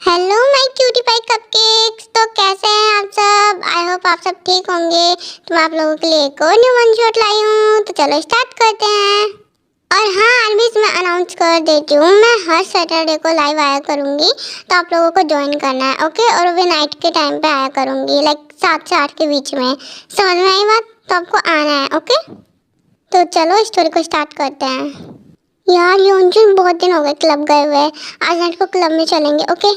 Hello my cutie pie cupcakes. तो कैसे हैं आप सब? आई होप आप सब ठीक होंगे। तो मैं आप लोगों के लिए एक और न्यू वन शॉट लाई हूँ, तो चलो स्टार्ट करते हैं। और हाँ, ऑलवेज मैं अनाउंस कर देती हूँ, मैं हर सैटरडे को लाइव आया करूँगी, तो आप लोगों को ज्वाइन करना है, ओके। और वो नाइट के टाइम पे आया करूँगी, लाइक 7 से 8 के बीच में। समझ में आई बात? तो आपको आना है, ओके। तो चलो स्टोरी को स्टार्ट करते हैं। यार योंजुन, बहुत दिन हो गए क्लब गए हुए। आज नाइट को क्लब में चलेंगे, ओके।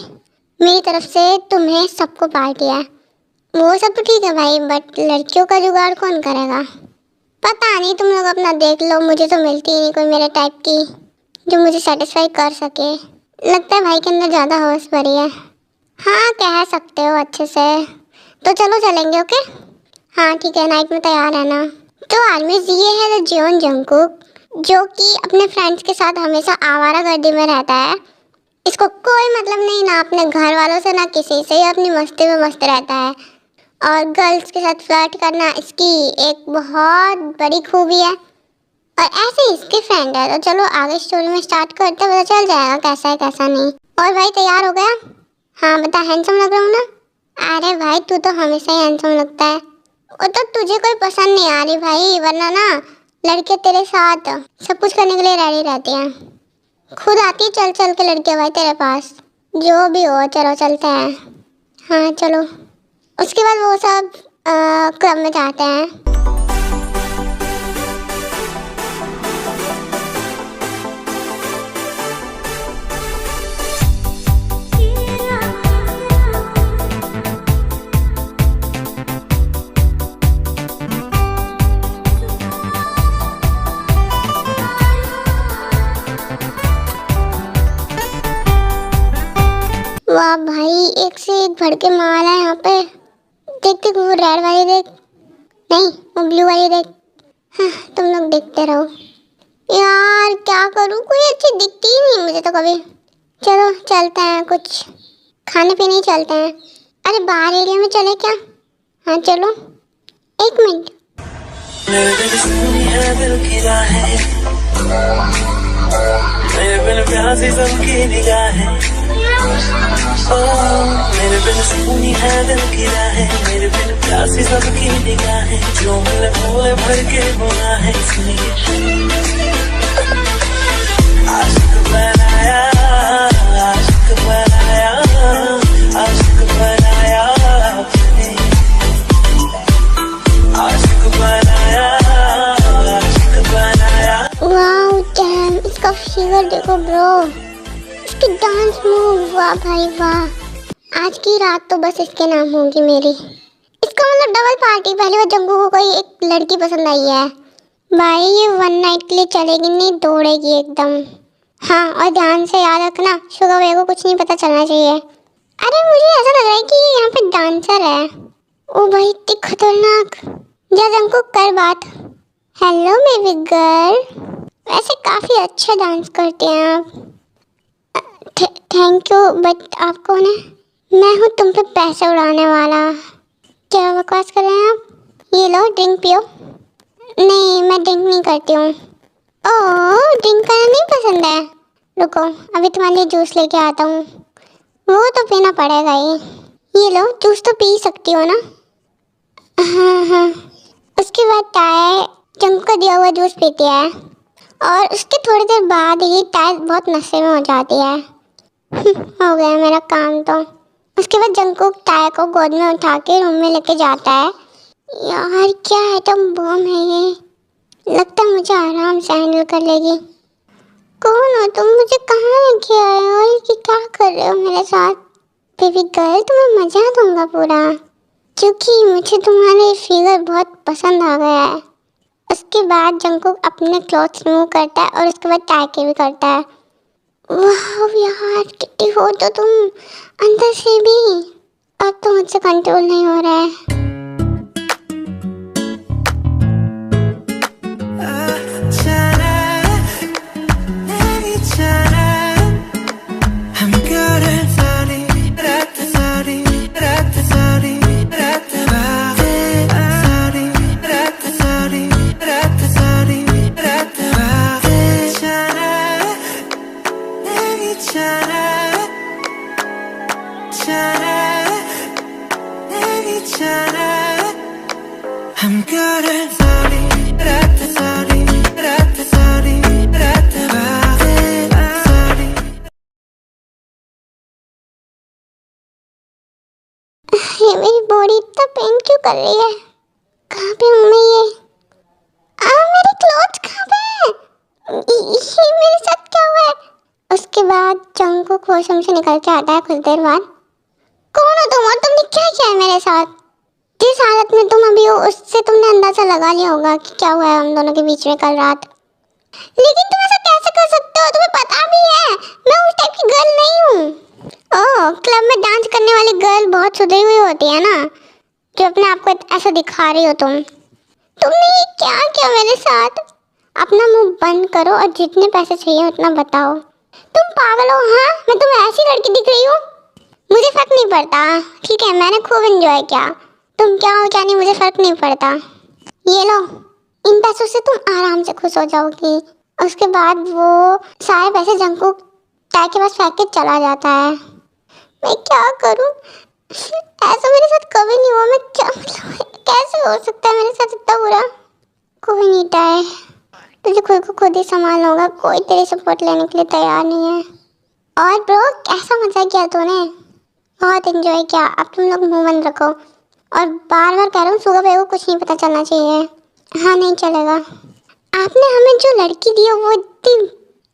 मेरी तरफ से तुम्हें सबको पार्टी है। वो सब तो ठीक है भाई, बट लड़कियों का जुगाड़ कौन करेगा? पता नहीं, तुम लोग अपना देख लो। मुझे तो मिलती ही नहीं कोई मेरे टाइप की जो मुझे सेटिस्फाई कर सके। लगता है भाई के अंदर ज़्यादा हवस भरी है। हाँ, कह सकते हो अच्छे से। तो चलो चलेंगे, ओके। हाँ ठीक है, नाइट में तैयार है ना? तो आलमीज ये है जियोन जंगकुक, जो कि अपने फ्रेंड्स के साथ हमेशा आवारागर्दी में रहता है। इसको कोई मतलब नहीं ना अपने घर वालों से ना किसी से, ये अपनी मस्ती में मस्त रहता है। और गर्ल्स के साथ फ्लर्ट करना इसकी एक बहुत बड़ी खूबी है। और ऐसे ही इसके फ्रेंड है। तो चलो आगे स्टोरी में स्टार्ट करते हैं, पता चल जाएगा कैसा है कैसा नहीं। और भाई तैयार हो गया? हाँ बता, हैंडसम लग रहा हूँ ना? अरे भाई तू तो हमेशा ही हैंडसम लगता है। वो तो तुझे कोई पसंद नहीं आ रही भाई, वरना ना लड़के तेरे साथ सब कुछ करने के लिए रेडी रहती हैं। खुद आती है चल चल के लड़कियां भाई तेरे पास। जो भी हो, चलो चलते हैं। हाँ चलो। उसके बाद वो सब क्लब में जाते हैं। वाह भाई, एक से एक भड़के माल है यहाँ पे। देख देख, वो रेड वाली देख, नहीं वो ब्लू वाली देख। हाँ, तुम लोग देखते रहो। यार क्या करूँ, कोई अच्छी दिखती ही नहीं मुझे तो कभी। चलो चलते हैं, कुछ खाने पीने ही चलते हैं। अरे बाहर एरिया में चले क्या? हाँ चलो, 1 मिनट। मेरे बिन प्यासी सबकी निगाहें, मेरे बिन सुनी है दिल की राहें, मेरे बिन प्यासी सबकी निगाहें, जो मैंने भोले भर के बोला है सुनिए। आशिक बनाया, आशिक बनाया, आशिक बनाया, आशिक बनाया, आशिक बनाया। वाओ डैम, इसका फिगर देखो ब्रो, इसकी डांस मूव, वाह भाई वाह। आज की रात तो बस इसके नाम होगी मेरी। इसका मतलब डबल पार्टी। पहले वो जंगू को कोई एक लड़की पसंद आई है भाई, ये 1 नाइट के लिए चलेगी नहीं, दौड़ेगी एकदम। हाँ और ध्यान से याद रखना, शुगर वे को कुछ नहीं पता चलना चाहिए। अरे मुझे ऐसा लग रहा है कि यहाँ पे डांसर है। ओ भाई इतनी खतरनाक। जा जंगू कर बात। हेलो बेबी गर्ल, वैसे काफी अच्छा डांस करते हैं आप। थैंक यू, बट आप कौन है? मैं हूँ तुम पे पैसे उड़ाने वाला। क्या बकवास कर रहे हैं आप? ये लो ड्रिंक पियो। नहीं मैं ड्रिंक नहीं करती हूँ। ओह, ड्रिंक करना नहीं पसंद है? रुको अभी तुम्हारे लिए जूस लेके आता हूँ। वो तो पीना पड़ेगा ही। ये लो, जूस तो पी सकती हो ना? हाँ हाँ। उसके बाद टाय जंगू का दिया हुआ जूस पीती है, और उसके थोड़ी देर बाद ही टाय बहुत नशे में हो जाती है। हो गया मेरा काम तो। उसके बाद जंगकुक टाय को गोद में उठा के रूम में लेके जाता है। यार क्या आइटम बम है ये, लगता है मुझे आराम से हैंडल कर लेगी। कौन हो तुम? मुझे कहाँ लेके आए हो? ये क्या कर रहे हो मेरे साथ? बेबी गर्ल, तुम्हें मजा दूंगा पूरा, क्योंकि मुझे तुम्हारे फिगर बहुत पसंद आ गया है। उसके बाद जंगकुक अपने क्लॉथ्स रिमूव करता है और उसके बाद टाई के भी करता है। वाह यार कितनी हो तो तुम अंदर से भी। अब तो मुझसे कंट्रोल नहीं हो रहा है। I'm good at sorry, sorry, sorry, sorry. ये मेरी बॉडी इतना पेन क्यों कर रही है? कहाँ पे हूँ मैं? ये मेरे क्लोथ्स कहाँ पे हैं? ये मेरे साथ क्या हुआ है? उसके बाद जंगकुक वॉशरूम से निकल के आता है कुछ देर बाद। कौन हो तुम और तुमने क्या किया है मेरे साथ? जिस हालत में तुम अभी हो उससे तुमने अंदाजा लगा लिया होगा कि क्या हुआ है हम दोनों के बीच में कल रात। लेकिन तुम ऐसा कैसे कर सकते हो? तुम्हें पता भी है मैं उस टाइप की गर्ल नहीं हूँ। ओह, क्लब में डांस करने वाली गर्ल बहुत सुधरी हुई होती है ना, जो अपने आप को ऐसा दिखा रही हो तुमने ये क्या किया मेरे साथ? अपना मुंह बंद करो और जितने पैसे चाहिए उतना बताओ। तुम पागल हो? हाँ, मैं तुम्हें ऐसी लड़की दिख रही हूँ? मुझे फर्क नहीं पड़ता, ठीक है? मैंने खूब एंजॉय किया। तुम क्या हो क्या नहीं मुझे फर्क नहीं पड़ता। ये लो, इन पैसों से तुम आराम से खुश हो जाओगी। उसके बाद वो सारे पैसे जंगकुक चाय के पास फेंक के चला जाता है। मैं क्या करूं? ऐसा मेरे साथ कभी नहीं हुआ। मैं क्या मतलब कैसे हो सकता है मेरे साथ इतना बुरा? कोई नहीं टाय, तुझे खुद को खुद ही संभालना होगा। कोई तेरी सपोर्ट लेने के लिए तैयार नहीं है। और ब्रो, कैसा मजा किया तूने? बहुत एंजॉय किया। अब तुम लोग मुंह बंद रखो और बार बार कह रहा हूँ सुगा भाई को कुछ नहीं पता चलना चाहिए। हाँ, नहीं चलेगा। आपने हमें जो लड़की दी है वो इतनी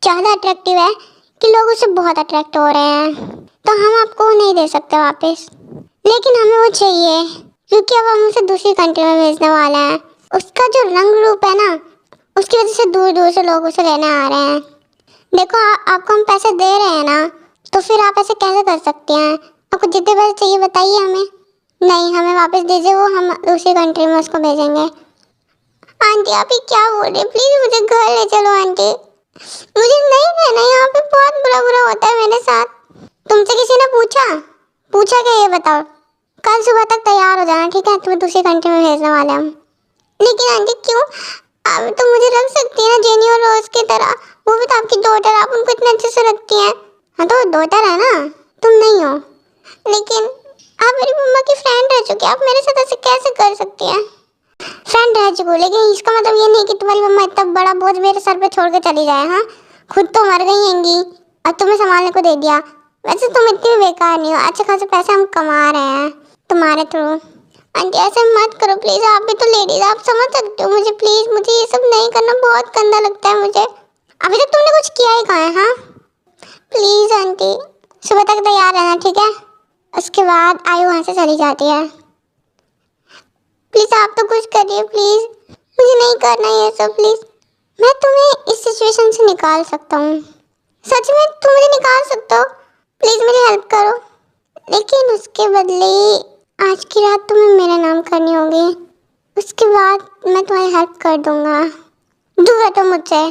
ज़्यादा अट्रैक्टिव है कि लोग उससे बहुत अट्रैक्ट हो रहे हैं, तो हम आपको नहीं दे सकते वापस। लेकिन हमें वो चाहिए क्योंकि अब हम उसे दूसरी कंट्री में भेजने वाले हैं। उसका जो रंग रूप है ना, उसकी वजह से दूर दूर से लोग उसे लेने आ रहे हैं। देखो, आपको हम पैसे दे रहे हैं ना, तो फिर आप ऐसे कैसे कर सकते हैं? आपको जितने पैसे चाहिए बताइए हमें। नहीं, हमें वापस दीजिए वो, हम दूसरी कंट्री में उसको भेजेंगे। आंटी, आप ये क्या बोल रहे हैं? प्लीज़ मुझे घर ले चलो आंटी। मुझे नहीं रहना यहाँ पे, बहुत बुरा बुरा होता है मेरे साथ। तुमसे किसी ने पूछा क्या? ये बताओ। कल सुबह तक तैयार हो जाना, ठीक है? तुम्हें दूसरी कंट्री में भेजने वाले हम। लेकिन आंटी क्यों? आप तो मुझे रख सकती है ना जेनी और रोज की तरह। वो भी तो आपकी डॉटर, आप उनको इतने अच्छे से रखती हैं। हाँ, तो डॉटर है ना, तुम नहीं हो। लेकिन आप मेरी मम्मा की फ्रेंड रह चुकी, आप मेरे साथ ऐसे कैसे कर सकती हैं? फ्रेंड रह चुकी, लेकिन इसका मतलब ये नहीं कि तुम्हारी मम्मा इतना बड़ा बोझ मेरे सर पे छोड़ के चली जाए। हाँ, खुद तो मर गई हैंगी और तुम्हें संभालने को दे दिया। वैसे तुम इतनी बेकार नहीं हो, अच्छे खासे पैसे हम कमा रहे हैं तुम्हारे थ्रू। आंटी, ऐसे मत करो प्लीज़, आप भी तो लेडीज, आप समझ सकते हो मुझे। प्लीज़, मुझे ये सब नहीं करना, बहुत गंदा लगता है मुझे। अभी तक तुमने कुछ किया ही कहाँ है? हाँ, प्लीज़ आंटी, सुबह तक तैयार रहना, ठीक है? उसके बाद आयु वहाँ से चली जाती है। प्लीज़ आप तो कुछ करिए प्लीज़, मुझे नहीं करना ये सब प्लीज़। मैं तुम्हें इस सिचुएशन से निकाल सकता हूँ, सच में तुम मुझे निकाल सकते हो। प्लीज़ मेरी हेल्प करो, लेकिन उसके बदले आज की रात तुम्हें मेरा नाम करनी होगी। उसके बाद मैं तुम्हारी हेल्प कर दूँगा। दूर हटो मुझसे,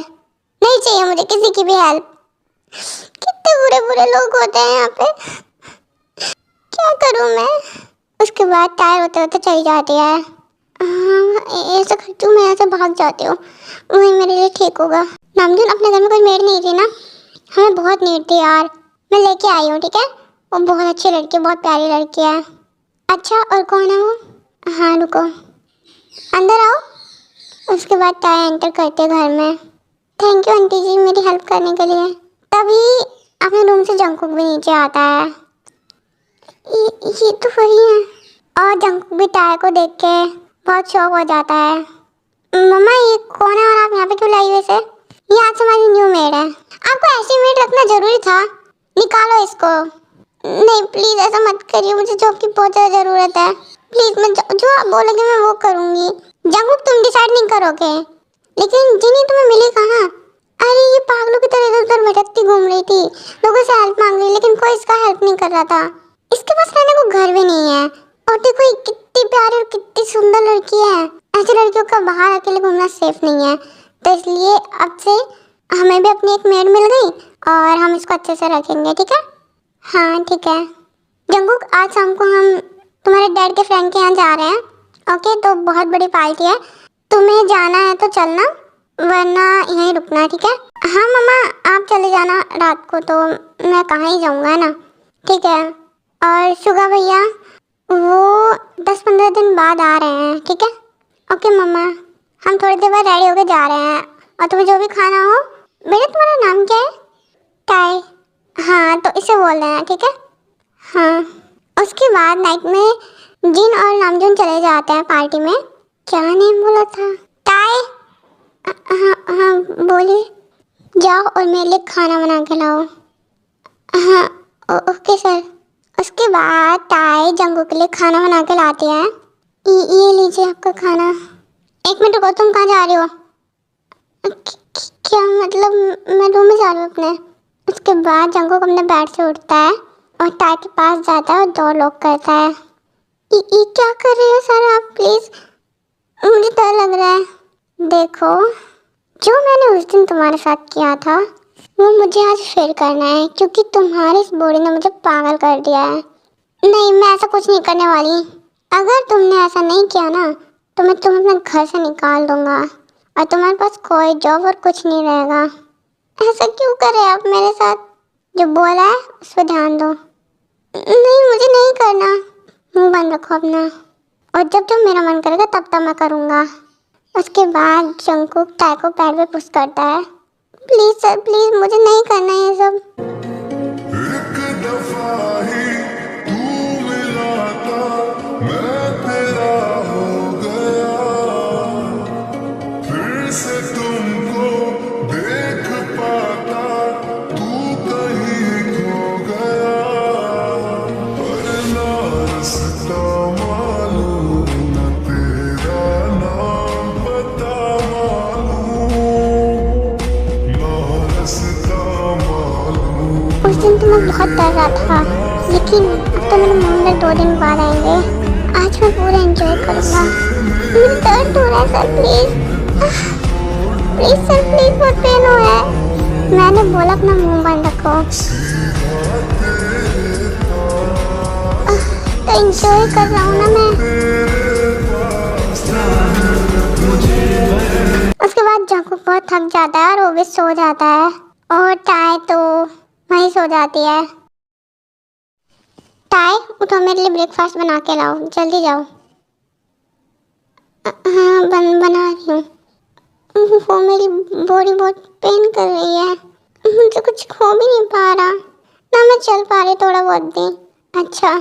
नहीं चाहिए मुझे किसी की भी हेल्प। कितने बुरे बुरे लोग होते हैं यहाँ पे, क्या करूँ मैं? उसके बाद टायर होते होते चली जाती है। ऐसा करती हूँ मैं, ऐसे भाग जाती हूँ, वही मेरे लिए ठीक होगा। नामजून, अपने घर में कोई मेड नहीं थी ना? हमें बहुत नीड थी यार, मैं लेके आई हूँ, ठीक है? वो बहुत अच्छी लड़की है, बहुत प्यारी लड़की है। अच्छा, और कौन है वो? हाँ, रुको, अंदर आओ। उसके बाद टायर एंटर करते हैं घर में। थैंक यू आंटी जी मेरी हेल्प करने के लिए। तभी अपने रूम से जंगकुक भी नीचे आता है। ये तो वही है। और जंगकुक भी टायर को देख के बहुत शौक हो जाता है। मम्मा, ये कौन है और आप यहाँ पे क्यों लाई वैसे? ये आज हमारी न्यू मेड है। आपको ऐसी मेड रखना जरूरी था? निकालो इसको। नहीं प्लीज़ ऐसा मत करिए, मुझे जॉब की बहुत ज़्यादा ज़रूरत है। प्लीज़, मैं जो आप बोलोगे मैं वो करूँगी। जंगकुक, तुम डिसाइड नहीं करोगे? लेकिन जिनी तुम्हें मिली कहाँ? अरे ये पागलों की तरह इधर उधर भटकती घूम रही थी, लोगों से हेल्प मांग रही, लेकिन कोई इसका हेल्प नहीं कर रहा था। इसके पास रहने को घर भी नहीं है। और देखो ये कितनी प्यारी और कितनी सुंदर लड़की है। ऐसी लड़कियों का बाहर अकेले घूमना सेफ नहीं है, तो इसलिए अब से हमें भी अपनी एक मेड मिल गई और हम इसको अच्छे से रखेंगे, ठीक है? हाँ ठीक है। जंगकुक, आज शाम को हम तुम्हारे डैड के फ्रेंड के यहाँ जा रहे हैं, ओके? तो बहुत बड़ी पार्टी है, तुम्हें जाना है तो चलना, वरना यहीं रुकना, ठीक है? हाँ मम्मा, आप चले जाना, रात को तो मैं कहाँ ही जाऊँगा, है ना? ठीक है। और सुगा भैया, वो 10-15 दिन बाद आ रहे हैं, ठीक है? ओके मम्मा, हम थोड़ी देर बाद रेडी होके जा रहे हैं और तुम्हें जो भी खाना हो। बेटा तुम्हारा नाम क्या है? टाई। हाँ तो इसे बोल देना, ठीक है? हाँ। उसके बाद नाइट में जिन और नामजुन चले जाते हैं पार्टी में। क्या नेम बोला था? टाई। हाँ हाँ बोलिए। जाओ और मेरे लिए खाना बना के लाओ। हाँ ओके सर। उसके बाद टाई जंगू के लिए खाना बना के लाती है। ये लीजिए आपका खाना। एक मिनट रुको, तुम कहाँ जा रही हो? क्या मतलब? मैं रूम में जा रही हूँ अपने। उसके बाद जंगू अपने बेड से उठता है और टाई के पास जाता है और डोर लॉक करता है। ये क्या कर रहे हो सर आप? प्लीज़, मुझे डर लग रहा है। देखो, जो मैंने उस दिन तुम्हारे साथ किया था वो मुझे आज फिर करना है, क्योंकि तुम्हारे इस बॉडी ने मुझे पागल कर दिया है। नहीं, मैं ऐसा कुछ नहीं करने वाली। अगर तुमने ऐसा नहीं किया ना तो मैं तुम्हें अपने घर से निकाल दूंगा और तुम्हारे पास कोई जॉब और कुछ नहीं रहेगा। ऐसा क्यों कर रहे आप मेरे साथ? जो बोला है उस पर ध्यान दो। नहीं, मुझे नहीं करना। मुंह बंद रखो अपना, और जब जब मेरा मन करेगा तब तब मैं करूँगा। उसके बाद जंकुक टाई को पैर पे पुश करता है। प्लीज़ सर, प्लीज़, मुझे नहीं करना ये सब। एक दफा ही तू मिला था, मैं तेरा हो गया, फिर से तुमको देख पाता, तू कहीं खो गया, पर ना रास्ता मालूम, न तेरा नाम पता मालूम, ना रास्ता मालूम। उस दिन तो मैं बहुत डर रहा था, लेकिन अब तो मेरे मुंह में 2 दिन बाद आएंगे। आज मैं पूरा एंजॉय करूँगा। मुझे दर्द हो रहा है sir, please please sir, please, बहुत पेन हो रहा है। मैंने बोला अपना मुंह बंद रखो। तो एंजॉय कर रहा हूँ ना मैं। उसके बाद जंकुक बहुत थक जाता है और वो भी सो जाता है और टाई तो वहीं सो जाती है। टाई, उठो, मेरे लिए ब्रेकफास्ट बना के लाओ, जल्दी जाओ। हाँ बना रही हूँ। वो मेरी बॉडी बहुत पेन कर रही है, मुझे कुछ खो भी नहीं पा रहा ना, मैं चल पा रही थोड़ा बहुत भी। अच्छा,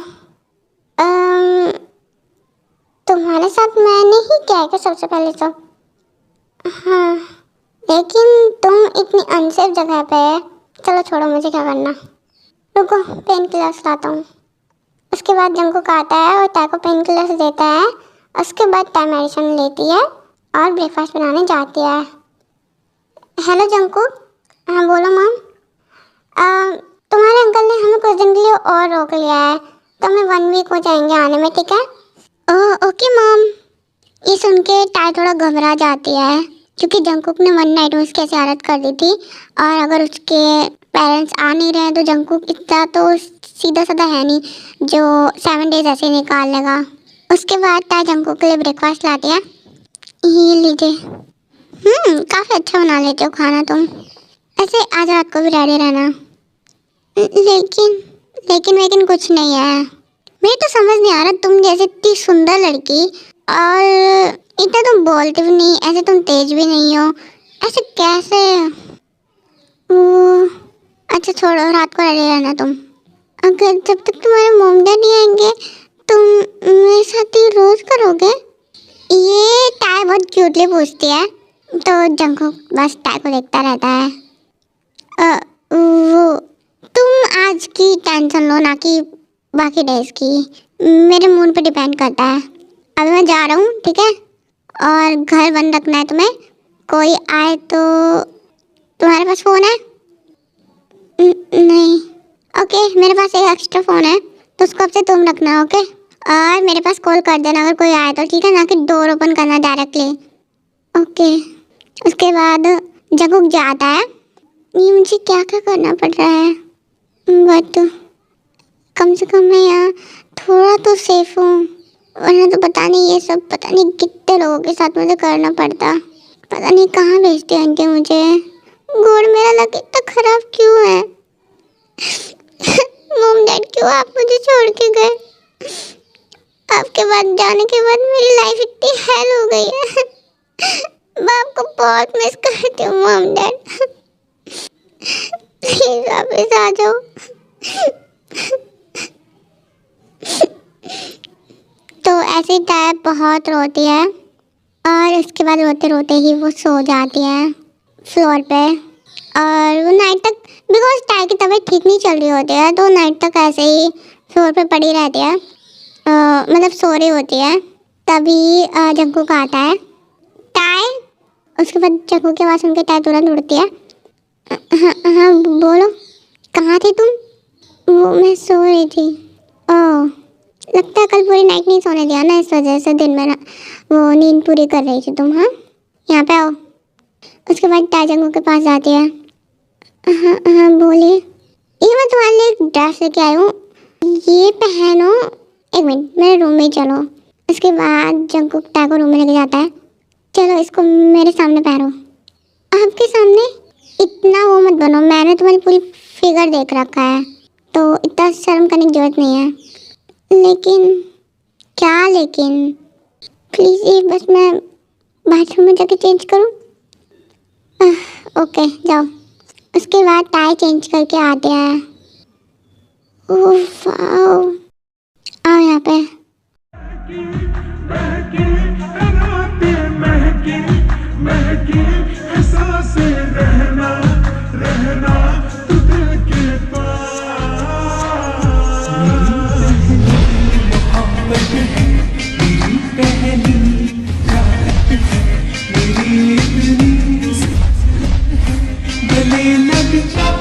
तुम्हारे साथ मैंने ही किया है क्या सबसे पहले तो? हाँ, लेकिन तुम इतनी अनसेफ जगह पे है। चलो छोड़ो, मुझे क्या करना। रुको, पेन किलर्स लाता हूँ। उसके बाद जंकुक आता है और टाई को पेन किलर्स देता है। उसके बाद टाई मेडिसिन लेती है और ब्रेकफास्ट बनाने जाती है। Hello Jungkook. हाँ बोलो मम। तुम्हारे अंकल ने हमें कुछ दिन के लिए और रोक लिया है, तो हमें 1 वीक हो जाएंगे आने में, ठीक है? ओके मम। ये सुन के टाई थोड़ा घबरा जाती है, क्योंकि जंकुक ने 1 नाइट में उसकी ऐसी हालत कर दी थी, और अगर उसके पेरेंट्स आ नहीं रहे हैं तो जंकुक इतना तो सीधा साधा है नहीं जो 7 डेज ऐसे निकाल लेगा। उसके बाद टाई जंकुक के लिए ब्रेकफास्ट लाती है। ये लीजिए। काफ़ी अच्छा बना लेते हो खाना तुम। ऐसे आज रात को भी रेडी रहना। लेकिन कुछ नहीं है। मुझे तो समझ नहीं आ रहा, तुम जैसे इतनी सुंदर लड़की और इतना तुम बोलते भी नहीं, ऐसे तुम तेज भी नहीं हो, ऐसे कैसे? अच्छा छोड़ो, रात को रेडी रहना तुम। अगर जब तक तुम्हारे मॉम डैडी आएंगे तुम मेरे साथ ही रोज करोगे? ये टाई बहुत क्यूटली पूछती है, तो जंकुक बस टाई को देखता रहता है। वो तुम आज की टेंशन लो ना कि बाकी डेज की, मेरे मूड पे डिपेंड करता है। अभी मैं जा रहा हूँ, ठीक है? और घर बंद रखना है तुम्हें। कोई आए तो तुम्हारे पास फ़ोन है? नहीं। ओके, मेरे पास एक एक्स्ट्रा फ़ोन है, तो उसको अब से तुम रखना, ओके? और मेरे पास कॉल कर देना अगर कोई आए तो, ठीक है ना? कि डोर ओपन करना डायरेक्टली, ओके? उसके बाद जंकुक जाता है। ये मुझे क्या क्या करना पड़ रहा है, बट कम से कम मैं यहाँ थोड़ा तो सेफ हूँ, वरना तो पता नहीं ये सब पता नहीं कितने लोगों के साथ मुझे करना पड़ता। पता नहीं कहाँ भेजते होंगे मुझे। गोड़ मेरा लग इतना खराब क्यों है? मॉम डैड क्यों आप मुझे छोड़ के गए? आपके बाद जाने के बाद मेरी लाइफ इतनी हेल हो गई है। मैं आपको बहुत मिस करती हूँ मॉम डैड। प्लीज वापस आ जाओ। तो ऐसे टाय बहुत रोती है और उसके बाद रोते रोते ही वो सो जाती है फ्लोर पे। और वो नाइट तक, बिकॉज टाई की तबीयत ठीक नहीं चल रही होती है, तो नाइट तक ऐसे ही फ्लोर पे पड़ी रहती है, मतलब सो रही होती है। तभी जंकू का आता है, टाई। उसके बाद जंकू की आवाज़ सुन के टाई तुरंत उठती है। हाँ हाँ बोलो, कहाँ थी तुम? वो मैं सो रही थी। ओह, लगता है कल पूरी नाइट नहीं सोने दिया ना, इस वजह से दिन में वो नींद पूरी कर रही थी तुम। हाँ, यहाँ पे आओ। उसके बाद टाई जंकू के पास जाती है। हाँ हाँ बोलिए। ये मैं तुम्हारे लिए एक ड्रेस लेके आई हूँ, ये पहनो। एक मिनट, मेरे रूम में चलो। उसके बाद जंकुक टाई को रूम में लेके जाता है। चलो इसको मेरे सामने पहनो। आपके सामने? इतना वो मत बनो, मैंने तुम्हारी पूरी फिगर देख रखा है, तो इतना शर्म करने की जरूरत नहीं है। लेकिन क्या लेकिन? प्लीज़ ये बस मैं बाथरूम में जाके चेंज करूँ। ओके जाओ। उसके बाद टाई चेंज करके आते हैं। ओह वाओ, आओ यहाँ पे। महके रातें महके महके एहसासे रहना रहना तू दिल के पास। मोहब्बत है मेरी पहली रात है, मेरी इतनी गले लग जा।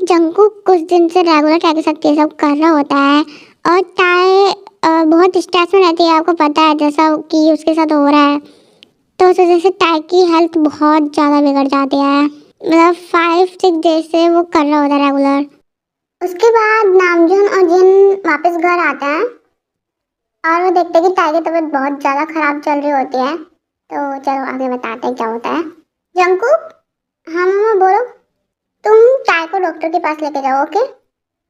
जंकुक कुछ दिन से रेगुलर टाई के साथ ये सब कर रहा होता है और टाई बहुत स्ट्रेस में रहती है, आपको पता है जैसा कि उसके साथ हो रहा है। तो उस वजह से टाई की हेल्थ बहुत ज़्यादा बिगड़ जाती है, मतलब 5-6 डेज से वो कर रहा होता है रेगुलर। उसके बाद नामजून और जिन वापस घर आते हैं और वो देखते हैं कि टाई की तबीयत बहुत ज़्यादा ख़राब चल रही होती है। तो चलो आगे बताते हैं क्या होता है। जंकुक, हाँ मामा बोलो। तुम टाई को डॉक्टर के पास लेके जाओ, ओके?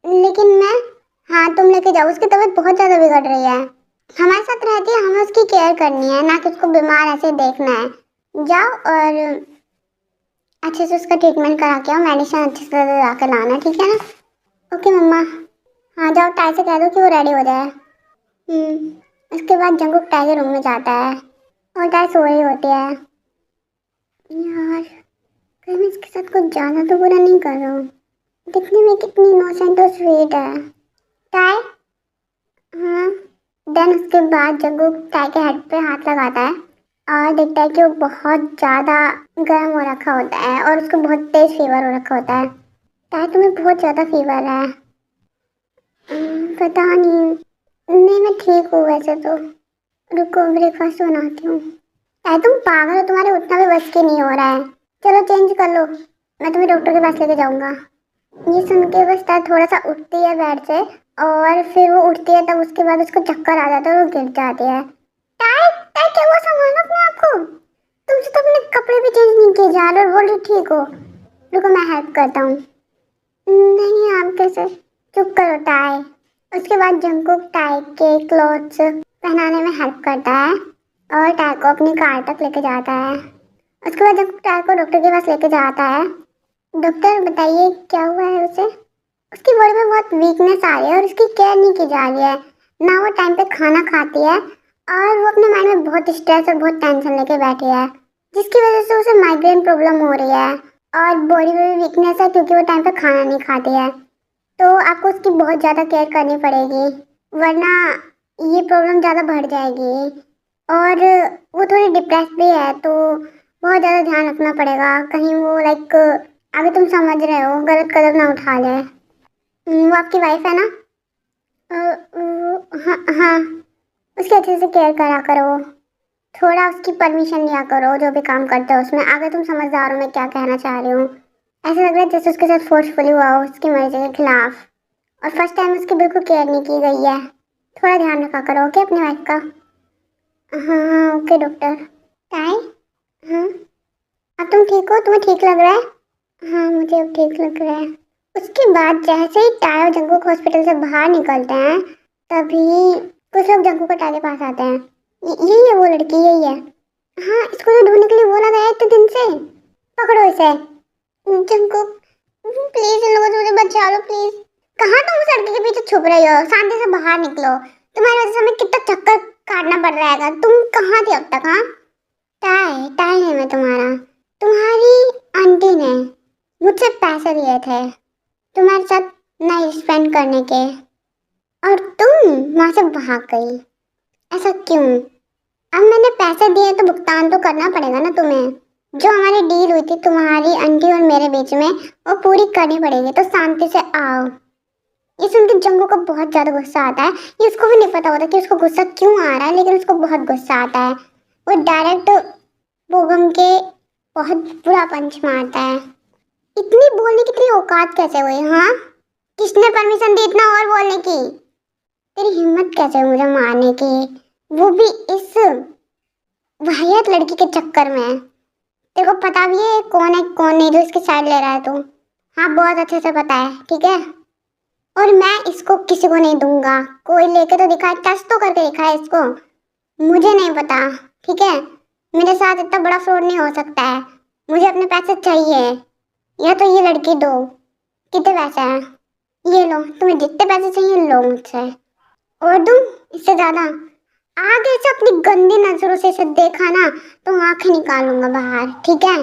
लेकिन मैं? हाँ तुम लेके जाओ, उसकी तबीयत बहुत ज़्यादा बिगड़ रही है। हमारे साथ रहती है, हमें उसकी केयर करनी है, ना कि उसको बीमार ऐसे देखना है। जाओ और अच्छे से उसका ट्रीटमेंट करा के आओ, मेडिसिन अच्छे से ला के लाना, ठीक है ना? ओके मम्मा। हाँ जाओ, टाई से कह दो कि वो रेडी हो जाए। उसके बाद जंकुक टाई के रूम में जाता है और टाई सो रही होती है। यार कहीं मैं इसके साथ कुछ ज़्यादा तो बुरा नहीं कर रहा हूँ, दिखने में कितनी इनोसेंट और स्वीट है। टाई? हाँ। देन उसके बाद जंकुक टाई के हेड पे हाथ लगाता है और देखता है कि वो बहुत ज़्यादा गर्म हो रखा होता है और उसको बहुत तेज फीवर हो रखा होता है। टाई तुम्हें बहुत ज़्यादा फीवर है? पता नहीं मैं ठीक हूँ वैसे तो। रुको ब्रेकफास्ट बनाती हूँ। टाई तुम पागल हो, तुम्हारे उतना भी बस के नहीं हो रहा है। चलो चेंज कर लो, मैं तुम्हें डॉक्टर के पास लेके जाऊँगा। ये सुन के बस टाई थोड़ा सा उठती है बेड से और फिर वो उठती है, तब उसके बाद उसको चक्कर आ जाता है और वो गिर जाती है। टाई टाई क्या हुआ, संभालो अपने आप को। तुमसे तो अपने कपड़े भी चेंज नहीं किए जा रहे और बोल रही ठीक हो। रुको मैं हेल्प करता हूँ। नहीं आप कैसे, चुप करो टाई। उसके बाद जंकुक टाई के क्लॉथ्स पहनाने में हेल्प करता है और टाई को अपनी कार तक लेके जाता है। उसके बाद जंकुक टाई को डॉक्टर के पास लेके जाता है। डॉक्टर बताइए क्या हुआ है उसे? उसकी बॉडी में बहुत वीकनेस आ रही है और उसकी केयर नहीं की जा रही है, ना वो टाइम पे खाना खाती है और वो अपने माइंड में बहुत स्ट्रेस और बहुत टेंशन लेके बैठी है, जिसकी वजह से उसे माइग्रेन प्रॉब्लम हो रही है और बॉडी में भी वीकनेस है क्योंकि वो टाइम पे खाना नहीं खाती है। तो आपको उसकी बहुत ज़्यादा केयर करनी पड़ेगी, वरना ये प्रॉब्लम ज़्यादा बढ़ जाएगी। और वो थोड़ी डिप्रेस भी है, तो बहुत ज़्यादा ध्यान रखना पड़ेगा, कहीं वो लाइक आगे तुम समझ रहे हो गलत कदम ना उठा ले। वो आपकी वाइफ है ना? हाँ हाँ, उसकी अच्छे से केयर करा करो, थोड़ा उसकी परमिशन लिया करो जो भी काम करते हो उसमें। आगे तुम समझदार हो मैं क्या कहना चाह रही हूँ। ऐसा लग रहा है जैसे उसके साथ फोर्सफुली हुआ हो उसकी मर्जी के खिलाफ। और फर्स्ट टाइम उसकी बिल्कुल केयर नहीं की गई है। थोड़ा ध्यान रखा करो ओके अपनी वाइफ का। हाँ हाँ ओके डॉक्टर। टाई हाँ अब तुम ठीक हो, तुम्हें ठीक लग रहा है? हाँ मुझे अब ठीक लग रहा है। उसके बाद जैसे ही टाई और जंगकुक हॉस्पिटल से बाहर निकलते हैं तभी कुछ लोग जंगकुक और टाई के पास आते हैं। यही है वो लड़की, यही है। हाँ इसको तो ढूंढने के लिए बोला गया है इतने दिन से। पकड़ो इसे। जंगकुक प्लीज इन लोगों से मुझे बचा लो प्लीज। कहाँ तुम उस लड़के के पीछे छुप रही हो? शांति से बाहर निकलो, तुम्हारी वजह से हमें कितना चक्कर काटना पड़ रहा है। तुम कहाँ थे अब तक? हाँ टाई टाई है मैं तुम्हारा। तुम्हारी आंटी ने मुझसे पैसे लिए थे तुम्हारे साथ नाइट स्पेंड करने के, और तुम वहां से भाग गई। ऐसा क्यों? अब मैंने पैसे दिए तो भुगतान तो करना पड़ेगा ना तुम्हें। जो हमारी डील हुई थी तुम्हारी आंटी और मेरे बीच में वो पूरी करनी पड़ेगी, तो शांति से आओ। ये सुन के जंगकुक को बहुत ज्यादा गुस्सा आता है। ये उसको भी नहीं पता होता कि उसको गुस्सा क्यों आ रहा है, लेकिन उसको बहुत गुस्सा आता है। वो डायरेक्ट बोगम के बहुत बुरा पंच मारता है। इतनी बोलने की तेरी औकात कैसे हुई? हाँ किसने परमिशन दी इतना और बोलने की? तेरी हिम्मत कैसे हुई मुझे मारने की, वो भी इस वाहियात लड़की के चक्कर में? तेरे को पता भी है कौन है कौन नहीं जो इसकी साइड ले रहा है तू? हाँ बहुत अच्छे से पता है ठीक है। और मैं इसको किसी को नहीं दूंगा। कोई लेके तो दिखाए, टच तो करके दिखाए इसको। मुझे नहीं पता ठीक है। मेरे साथ इतना बड़ा फ्रॉड नहीं हो सकता है। मुझे अपने पैसे चाहिए, या तो ये लड़की दो। कितने पैसे हैं? ये लो, तुम्हें जितने पैसे चाहिए लो मुझसे। और दूं इससे ज्यादा? आगे से अपनी गंदी नजरों से इसे देखा ना तो आंखें निकालूंगा बाहर ठीक है।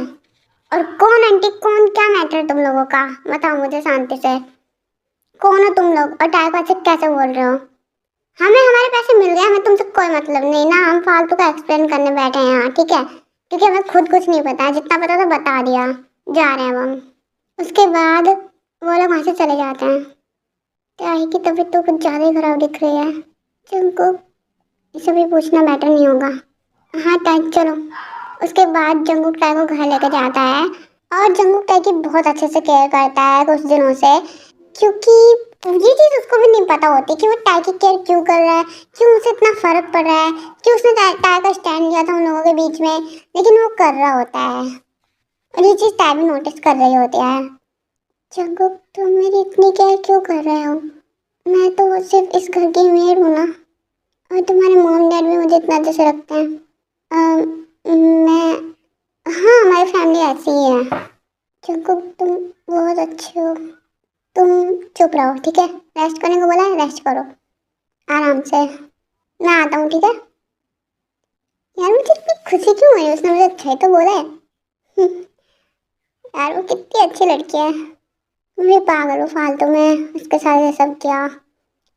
और कौन आंटी कौन, क्या मैटर तुम लोगों का? बताओ मुझे शांति से, कौन हो तुम लोग और टाई से कैसे बोल रहे हो? हमें हमारे पैसे मिल गए, हमें तुमसे कोई मतलब नहीं ना। हम फालतू का एक्सप्लेन करने बैठे हैं यहाँ ठीक है, क्योंकि हमें खुद कुछ नहीं पता। जितना पता था बता दिया। जा रहे हैं अब हम। उसके बाद वो लोग वहाँ से चले जाते हैं। टाई की तबीयत तो कुछ ज़्यादा ही खराब दिख रही है। जंगकुक इसे भी पूछना बेटर नहीं होगा। हाँ टाई चलो। उसके बाद जंगकुक टाई को घर लेकर जाता है और जंगकुक टाई की बहुत अच्छे से केयर करता है कुछ दिनों से, क्योंकि ये चीज़ उसको भी नहीं पता होती कि वो टाई की केयर क्यों कर रहा है, क्यों उसे इतना फर्क पड़ रहा है, कि उसने टाई का स्टैंड लिया था उन लोगों के बीच में, लेकिन वो कर रहा होता है। और ये चीज़ टाई भी नोटिस कर रही होती है। जंगकुक तुम मेरी इतनी केयर क्यों कर रहे हो? मैं तो सिर्फ इस घर की मेड हूँ ना, और तुम्हारे मॉम डैड भी मुझे इतना अच्छे से रखते हैं। मैं हाँ हमारी फैमिली ऐसी ही है। जंगकुक तुम बहुत अच्छे हो। तुम चुप रहो ठीक है। रेस्ट करने को बोला है, रेस्ट करो आराम से। मैं आता हूँ ठीक है। यार मुझे इतनी खुशी क्यों हुई, उसने मुझे अच्छा ही तो बोला है। यार वो कितनी अच्छी लड़की है। मैं पागल हूँ फालतू में उसके साथ ये सब किया।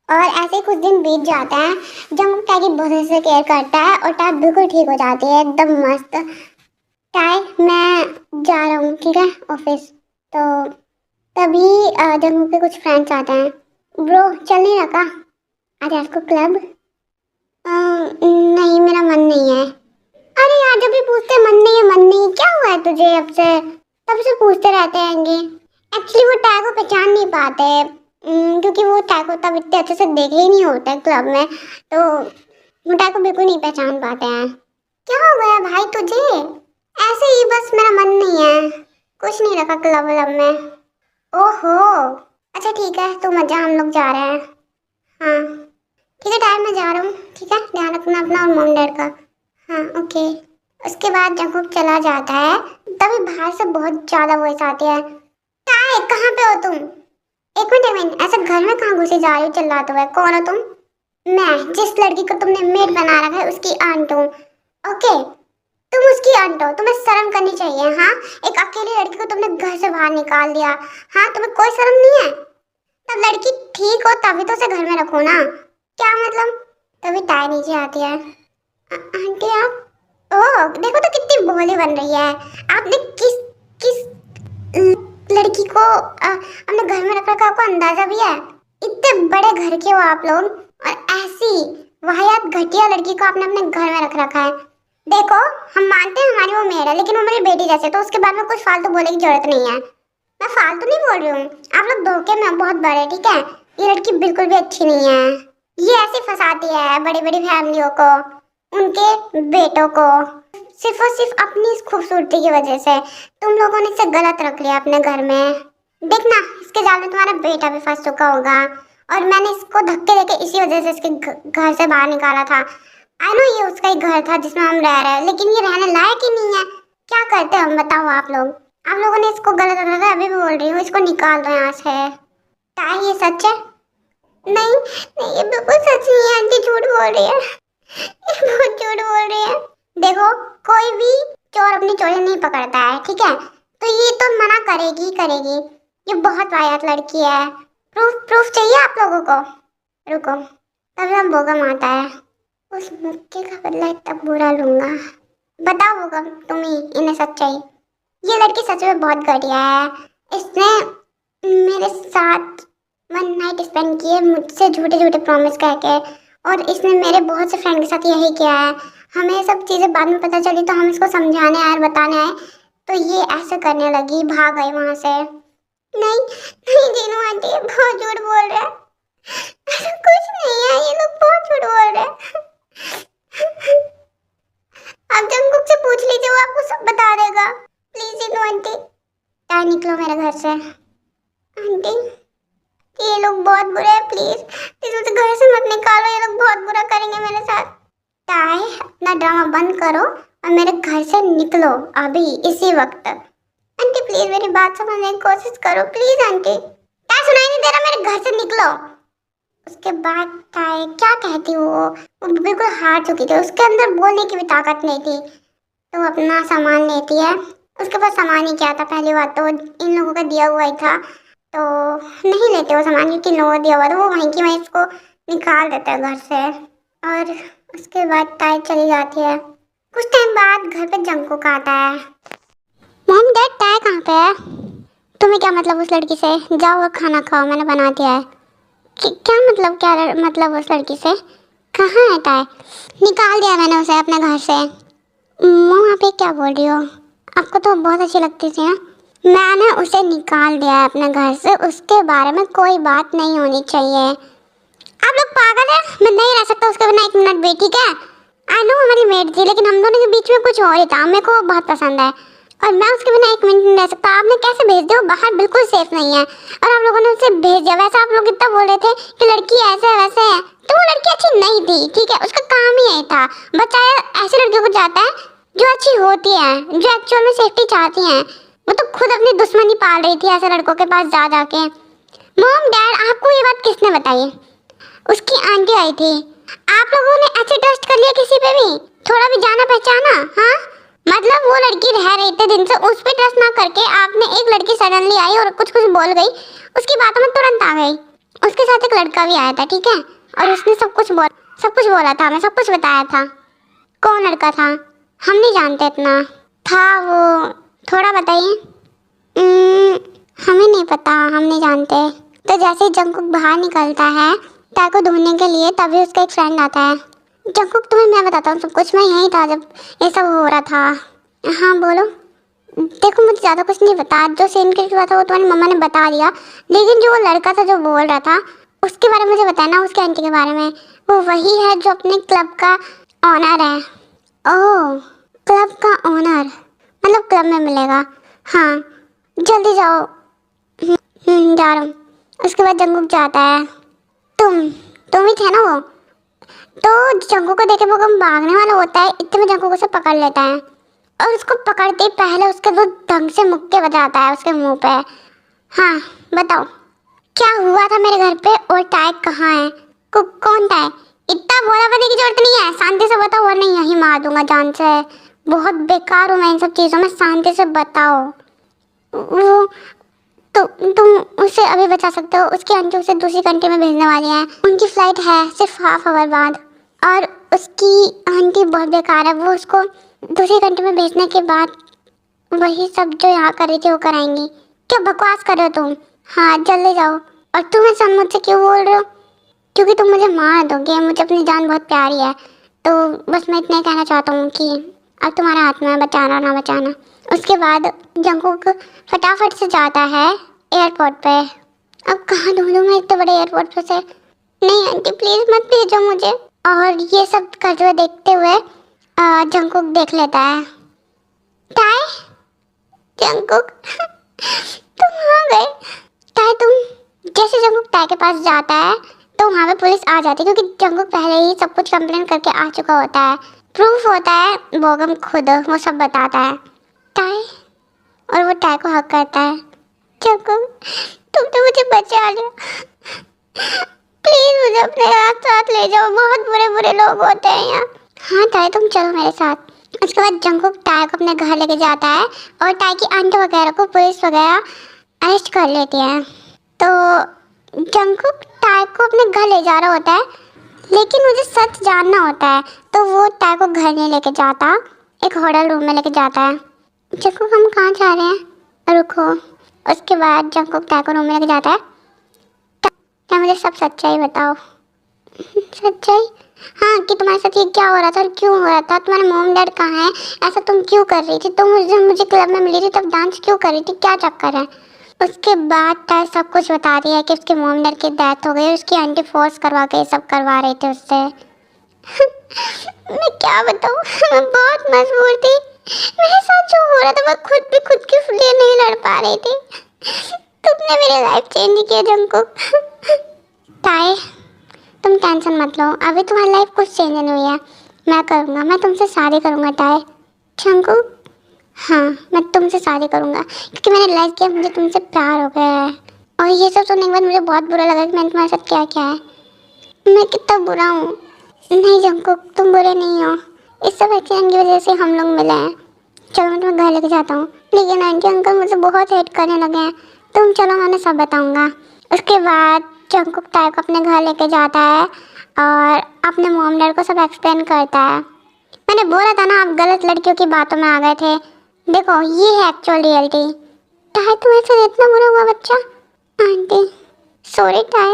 और ऐसे ही कुछ दिन बीत जाते हैं। जंगकुक टाई की बहुत अच्छे से केयर करता है और टाई बिल्कुल ठीक हो जाती है एकदम मस्त। टाई मैं जा रहा हूँ ठीक है ऑफिस। तो तभी जंगकुक के कुछ फ्रेंड्स आते हैं। ब्रो चल नहीं रखा आज आपको क्लब? नहीं मेरा मन नहीं है। अरे यार जब भी पूछते मन नहीं है मन नहीं, क्या हुआ है तुझे? अब से तब से पूछते रहते हैंगे। एक्चुअली वो टाई को पहचान नहीं पाते क्योंकि वो टाई को तब इतने अच्छे से देखे ही नहीं होते क्लब में, तो वो टाई को बिल्कुल नहीं पहचान पाते हैं। क्या हो गया भाई तुझे? ऐसे ही बस मेरा मन नहीं है, कुछ नहीं रखा क्लब व्लब में। ओहो अच्छा ठीक है तो मजा, हम लोग जा रहे हैं। हाँ ठीक है टाइम मैं जा रहा हूँ ठीक है, ध्यान रखना अपना और मॉम डैड का। हाँ ओके। उसके बाद जंगकुक चला जाता है तभी बाहर से बहुत ज़्यादा वॉइस आती है। टाई कहाँ पे हो तुम? एक मिनट ऐसे घर में कहाँ घुसे जा रही हो चिल्लाते हुए? कौन हो तुम? मैं जिस लड़की को तुमने मेड बना रखा है उसकी आंट हूँ। ओके तुम उसकी आंट हो, तुम्हें शर्म करनी चाहिए। हाँ एक अकेली लड़की को तुमने घर से बाहर निकाल दिया। हाँ तुम्हें कोई शर्म नहीं है? तब लड़की ठीक हो तभी तो उसे घर में रखो ना। क्या मतलब? तभी टाई नीचे आती है। आंटी आप, ओह देखो तो कितनी भोली बन रही है। आपने किस किस लड़की को अपने घर में रख रखा, आपको अंदाजा भी है? इतने बड़े घर के हो आप लोग और ऐसी वाहियात घटिया लड़की को आपने अपने घर में रख रखा है। देखो हम मानते हैं हमारी वो मेड है, लेकिन वो मेरी बेटी जैसे, तो उसके बारे में कुछ फालतू बोलने की जरूरत नहीं है। मैं फालतू नहीं बोल रही हूँ, आप लोग धोखे में बहुत बड़े ठीक है। ये लड़की बिल्कुल भी अच्छी नहीं है। ये ऐसे फंसाती है बड़ी बड़ी फैमिलियों को, उनके बेटों को, सिर्फ और सिर्फ अपनी इस खूबसूरती की वजह से। तुम लोगों ने इसे गलत रख लिया अपने घर में। देखना, इसके जाल में तुम्हारा बेटा भी फंस चुका होगा, और मैंने इसको धक्के देके इसी वजह से इसके घर से बाहर निकाला था। आई नो ये उसका ही घर था जिसमें हम रह रहे हैं, लेकिन ये रहने लायक ही नहीं है। क्या करते हम बताओ आप लोग? आप लोगों ने इसको गलत रखा था, अभी भी बोल रही हूँ, इसको निकाल दो यहाँ से। क्या ये सच है? नहीं नहीं, ये बिल्कुल सच नहीं है, आंटी झूठ बोल रही है, ये बहुत झूठ बोल रही है। देखो, कोई भी चोर अपनी चोरी नहीं पकड़ता है, ठीक है? तो ये तो मना करेगी ही करेगी। ये बहुत वाहियात लड़की है। प्रूफ चाहिए आप लोगों को? रुको, तभी हम भोगम आता है। उस मुक्के का बदला तब बुरा लूंगा। बताओ भोगम तुम ही इन्हें सच्चाई। ये लड़की सच में बहुत घटिया है। इसने मेरे साथ 1 नाइट स्पेंड किए मुझसे झूठे झूठे प्रॉमिस करके, और इसने मेरे बहुत से फ्रेंड के साथ यही किया है। हमें सब चीज़ें बाद में पता चली तो हम इसको समझाने आए और बताने आए, तो ये ऐसे करने लगी, भाग गई वहाँ से। नहीं नहीं जीनू आंटी, बहुत झूठ बोल रहे हैं, ऐसा कुछ नहीं है, ये लोग बहुत झूठ बोल रहे हैं। आप जंगकुक से पूछ लीजिए, वो आपको सब बता देगा। प्लीज जीनू आंटी, क्या निकलो मेरे घर से। आंटी ये लोग बहुत बुरे हैं, प्लीज प्लीज मुझे घर से मत निकालो, ये लोग बहुत बुरा करेंगे मेरे साथ। ताए अपना ड्रामा बंद करो और मेरे घर से निकलो अभी इसी वक्त। आंटी प्लीज मेरी बात समझने की कोशिश करो, प्लीज आंटी। क्या सुनाई नहीं दे रहा? मेरे घर से निकलो। उसके बाद ताए क्या कहती वो बिल्कुल हार चुकी थी, उसके अंदर बोलने की भी ताकत नहीं थी। तो अपना सामान लेती है, उसके पास सामान ही क्या था, पहली बात तो इन लोगों का दिया हुआ ही था, तो नहीं लेते वो सामान, क्योंकि इन लोगों को दिया हुआ था, वो वहीं की वहीं इसको निकाल देता है घर से। और उसके बाद ताई चली जाती है। कुछ टाइम बाद घर पे जंगकुक आता है। मॉम डैड, ताई कहाँ पे है? तुम्हें क्या मतलब उस लड़की से? जाओ और खाना खाओ, मैंने बना दिया है। क्या मतलब? क्या मतलब उस लड़की से? कहाँ है ताई? निकाल दिया मैंने उसे अपने घर से। मॉम आप ये क्या बोल रही हो? आपको तो बहुत अच्छी लगती थी ना। मैंने उसे निकाल दिया है अपने घर से, उसके बारे में कोई बात नहीं होनी चाहिए। आप लोग पागल हैं? मैं नहीं रह सकता उसके बिना 1 मिनट भी, ठीक है? आई नो हमारी मेट थी, लेकिन हम दोनों के बीच में कुछ और ही था, मेरे को बहुत पसंद है, और मैं उसके बिना 1 मिनट नहीं रह सकता। आपने कैसे भेज दिया? बाहर बिल्कुल सेफ नहीं है, और आप लोगों ने उसे भेज दिया। वैसे आप लोग इतना बोल रहे थे कि लड़की ऐसे है वैसे है, तो वो लड़की अच्छी नहीं थी, ठीक है? उसका काम ही यही था, बचाया ऐसे लड़कियों को जाता है जो अच्छी होती है, जो एक्चुअल में सेफ्टी चाहती हैं। वो तो खुद अपनी दुश्मनी पाल रही थी ऐसे लड़कों के पास जा जाके। मॉम डैड, आपको ये बात किसने बताई? उसकी आंटी आई थी। आप लोगों ने ऐसे ट्रस्ट कर लिया किसी पे भी? थोड़ा भी जाना पहचाना? हाँ, मतलब वो लड़की रह रही थी दिन से, उस पर ट्रस्ट ना करके आपने एक लड़की सडनली आई और कुछ कुछ बोल गई, उसकी बातों में तुरंत आ गई। उसके साथ एक लड़का भी आया था, ठीक है? और उसने सब कुछ बोला था, हमें सब कुछ बताया था। कौन लड़का था? हम नहीं जानते इतना। था वो, थोड़ा बताइए। हमें नहीं पता, हम नहीं जानते। तो जैसे ही जंगकुक बाहर निकलता है ताई को ढूंढने के लिए, तभी उसका एक फ्रेंड आता है। जंगकुक तुम्हें मैं बताता हूँ सब कुछ, मैं यहीं था जब ये सब हो रहा था। हाँ बोलो। देखो मुझे ज़्यादा कुछ नहीं पता, जो सीन के हुआ था वो तुम्हारी मम्मा ने बता दिया, लेकिन जो वो लड़का था जो बोल रहा था उसके बारे में मुझे बताना, उसके आंटी के बारे में। वो वही है जो अपने क्लब का ऑनर है। ओह, क्लब का ऑनर, मतलब क्लब में मिलेगा। हाँ जल्दी जाओ। जा रहा हूँ। उसके बाद जंगकुक जाता है। तुम ही थे ना वो? तो जंगकुक को देखे वो भागने वाला होता है, इतने में जंगकुक उसे पकड़ लेता है, और उसको पकड़ते ही पहले उसके दो ढंग से मुक्के बजाता है उसके मुंह पे। हाँ बताओ क्या हुआ था मेरे घर पे, और टाई कहाँ है? कौन टाई? इतना बोला बने की जरूरत नहीं है, शांति से बताओ वरना यहीं मार दूंगा जान से। बहुत बेकार हूँ मैं इन सब चीज़ों में, शांति से बताओ। वो तो तुम उसे अभी बचा सकते हो, उसकी आंटी उसे दूसरी कंट्री में भेजने वाली है, उनकी फ़्लाइट है सिर्फ हाफ आवर बाद, और उसकी आंटी बहुत बेकार है, वो उसको दूसरी कंट्री में भेजने के बाद वही सब जो यहाँ कर रही थी वो कराएंगी। क्या बकवास कर रहे हो तुम? हाँ जल्दी जाओ। और तुम ऐसा मुझसे क्यों बोल रहे हो? क्योंकि तुम मुझे मार दोगे, मुझे अपनी जान बहुत प्यारी है, तो बस मैं इतना ही कहना चाहता हूँ कि अब तुम्हारे हाथ में है बचाना ना बचाना। उसके बाद जंगकुक फटाफट से जाता है एयरपोर्ट पे। अब कहाँ ढूंढूं मैं इतने बड़े एयरपोर्ट पे से। नहीं आंटी प्लीज मत भेजो मुझे। और ये सब करते हुए देखते हुए जंगकुक देख लेता है। टाई, जंगकुक तुम आ गए। टाई तुम, जैसे जंगकुक टाई के पास जाता है तो वहाँ पे पुलिस आ जाती है, क्योंकि जंगकुक पहले ही सब कुछ कंप्लेन करके आ चुका होता है। प्रूफ होता है, बोगम खुद वो सब बताता है। टाई, और वो टाई को हक करता है। जंगकुक तुम तो मुझे बचा लिया, प्लीज मुझे अपने साथ ले जाओ, बहुत बुरे बुरे लोग होते हैं यहाँ। हाँ टाई तुम चलो मेरे साथ। उसके बाद जंगकुक टाई को अपने घर लेके जाता है और टाई की आंटी वगैरह को पुलिस वगैरह अरेस्ट कर लेती है। तो जंगकुक टाई को अपने घर ले जा रहा होता है, लेकिन मुझे सच जानना होता है, तो वो टाई को घर नहीं लेके जाता, एक होटल रूम में लेके जाता है। जंगकुक हम कहाँ जा रहे हैं, रुको। उसके बाद जंगकुक टाई को रूम में लेके जाता है। क्या मुझे सब सच्चाई बताओ। सच्चाई? हाँ, कि तुम्हारे साथ ये क्या हो रहा था और क्यों हो रहा था, तुम्हारे मॉम डैड कहाँ है, ऐसा तुम क्यों कर रही थी, तुम मुझे क्लब में मिली थी तब डांस क्यों कर रही थी, क्या चक्कर है। उसके बाद टाई सब कुछ बता दिया कि उसके मॉम डैड की डेथ हो गई, उसकी आंटी फोर्स करवा के सब करवा रहे थे उससे। मैं क्या बताऊँ, मैं बहुत मजबूर थी, मेरे साथ जो हो रहा था मैं खुद भी खुद के लिए नहीं लड़ पा रही थी। तुमने मेरी लाइफ चेंज किया जंगकुक। टाई तुम टेंशन मत लो, अभी तुम्हारी लाइफ कुछ चेंज नहीं हुई है, मैं करूँगा, मैं तुमसे शादी करूँगा टाई। जंगकुक हाँ मैं तुमसे शादी करूँगा, क्योंकि मैंने रियलाइज़ किया मुझे तुमसे प्यार हो गया है। और ये सब सुनने के बाद मुझे बहुत बुरा लगा कि मैंने तुम्हारे साथ क्या क्या है, मैं कितना बुरा हूँ। नहीं जंगकुक तुम बुरे नहीं हो, इस सब एक्सीडेंट की वजह से हम लोग मिले हैं। चलो मैं तुम्हें घर लेके जाता हूँ, लेकिन आंटी अंकल मुझे बहुत हेट करने लगे हैं, तुम चलो मैं उन्हें सब बताऊँगा। उसके बाद जंगकुक टाई को अपने घर लेके जाता है और अपने मॉम डैड को सब एक्सप्लेन करता है। मैंने बोला था ना आप गलत लड़कियों की बातों में आ गए थे, देखो ये है एक्चुअल रियलिटी। टाई तुम्हें से इतना बुरा हुआ बच्चा। आंटी सॉरी टाई,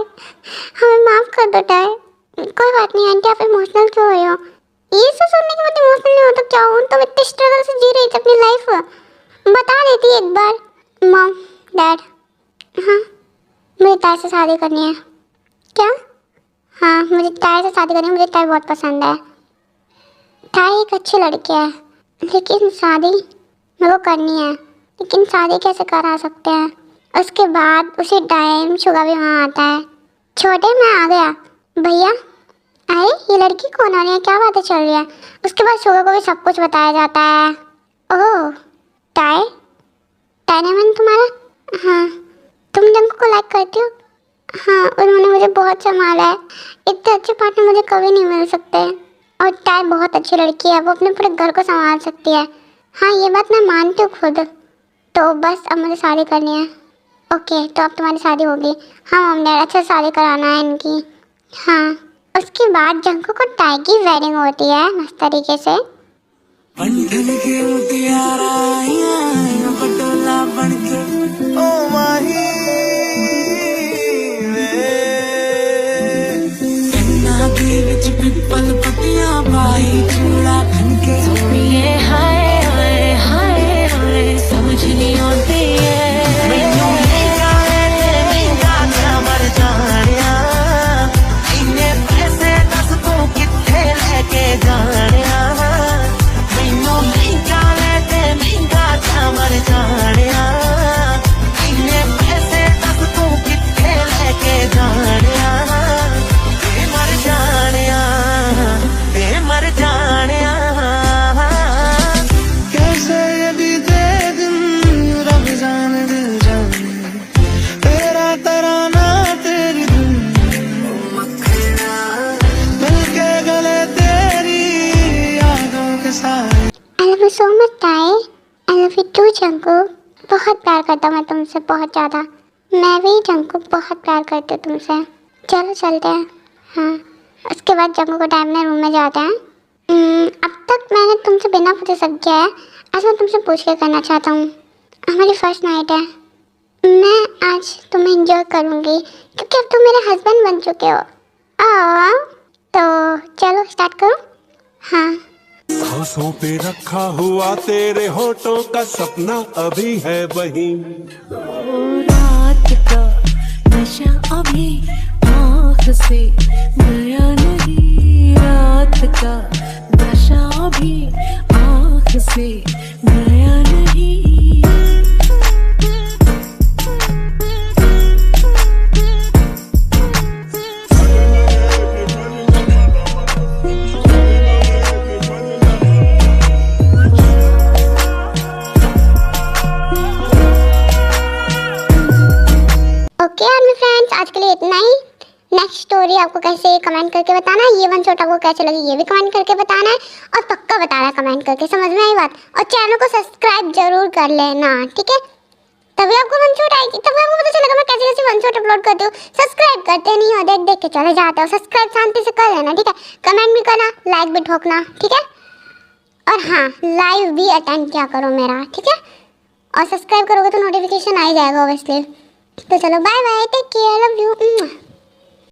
हमें माफ़ कर दो टाई। कोई बात नहीं आंटी, आप इमोशनल क्यों हुए हो, ये सब सुनने के बाद इमोशनल नहीं हो तो क्या हूँ, तुम इतने स्ट्रगल से जी रही थी अपनी लाइफ, बता देती एक बार। मॉम डैड हाँ मुझे टाई से शादी करनी है। क्या? हाँ मुझे टाई से शादी करनी है, मुझे टाई बहुत पसंद है। टाई एक अच्छी लड़की है, लेकिन शादी मेरे को करनी है, लेकिन शादी कैसे करा सकते हैं। उसके बाद उसी टाइम शुगा भी वहाँ आता है। छोटे मैं आ गया भैया, अरे ये लड़की कौन आ रही है, क्या बातें चल रही है। उसके बाद शुगा को भी सब कुछ बताया जाता है। ओह टाई, टाई ने मन तुम्हारा? हाँ तुम जंगकुक को लाइक करती हो? हाँ उन्होंने मुझे बहुत संभाला है, इतने अच्छे पार्टनर मुझे कभी नहीं मिल सकते। और टाई बहुत अच्छी लड़की है, वो अपने पूरे घर को संभाल सकती है। हाँ ये बात मैं मानती हूँ खुद। तो बस अब मुझे शादी करनी है। ओके तो अब तुम्हारी शादी होगी। हाँ मॉम डैड अच्छे से शादी कराना है इनकी। हाँ उसके बाद जंगकुक और टाई की वेडिंग होती है मस्त तरीके से। बंधन के मुटियारा आइयां पटोला बनके ओ माही वे कन्ना दे विच पिपल पतियां पाई चूड़ा बनके सोनिए हाय हाय हाय हाय समझ नहीं आती है मैनू महंगा है महंगा क्या मर जानिया इन्ने पैसे दस तू किथे लेके जानिया मर जानिया इन्ने पैसे तक तू किथे लेके जानिया मर जानिया मर जानिया कैसे यदि दे दिन रब जाने दिल जाने तेरा तराना तेरी धुन मिलके गले तेरी यादों के साथ। I love you so much tie, I love you too Jungkook. बहुत प्यार करता हूँ मैं तुमसे, बहुत ज़्यादा। मैं भी जंगकुक बहुत प्यार करती हूँ तुमसे। चलो चलते हैं। हाँ उसके बाद जंगकुक को टाइम ने रूम में जाते हैं। अब तक मैंने तुमसे बिना पूछे सब किया है, आज मैं तुमसे पूछ के करना चाहता हूँ। हमारी फर्स्ट नाइट है, मैं आज तुम्हें इंजॉय करूँगी क्योंकि अब तुम मेरे हस्बैंड बन चुके हो। तो चलो स्टार्ट करो। हाँ आँखों पे रखा हुआ तेरे होठों का सपना अभी है वही रात का नशा अभी आँख से गया नहीं, रात का नशा अभी आँख से गया नहीं। ओके आर्मी फ्रेंड्स, आज के लिए इतना ही। नेक्स्ट स्टोरी आपको कैसे कमेंट करके बताना है, ये वन शॉट आपको कैसे लगी ये भी कमेंट करके बताना है, और पक्का बताना है कमेंट करके, समझ में आई बात। और चैनल को सब्सक्राइब जरूर कर लेना, ठीक है? तभी आपको वन शॉट आएगी, तभी आपको पता चलेगा मैं कैसे कैसे वन शॉट अपलोड करती हूँ। सब्सक्राइब करते नहीं हो, देख देख के चले जाते हो। सब्सक्राइब शांति से कर लेना, ठीक है? कमेंट भी करना, लाइक भी ठोकना, ठीक है? और हाँ, लाइव भी अटेंड किया करो मेरा, ठीक है? और सब्सक्राइब करोगे तो नोटिफिकेशन आ ही जाएगा ऑब्वियसली। तो चलो bye bye, take care, love you.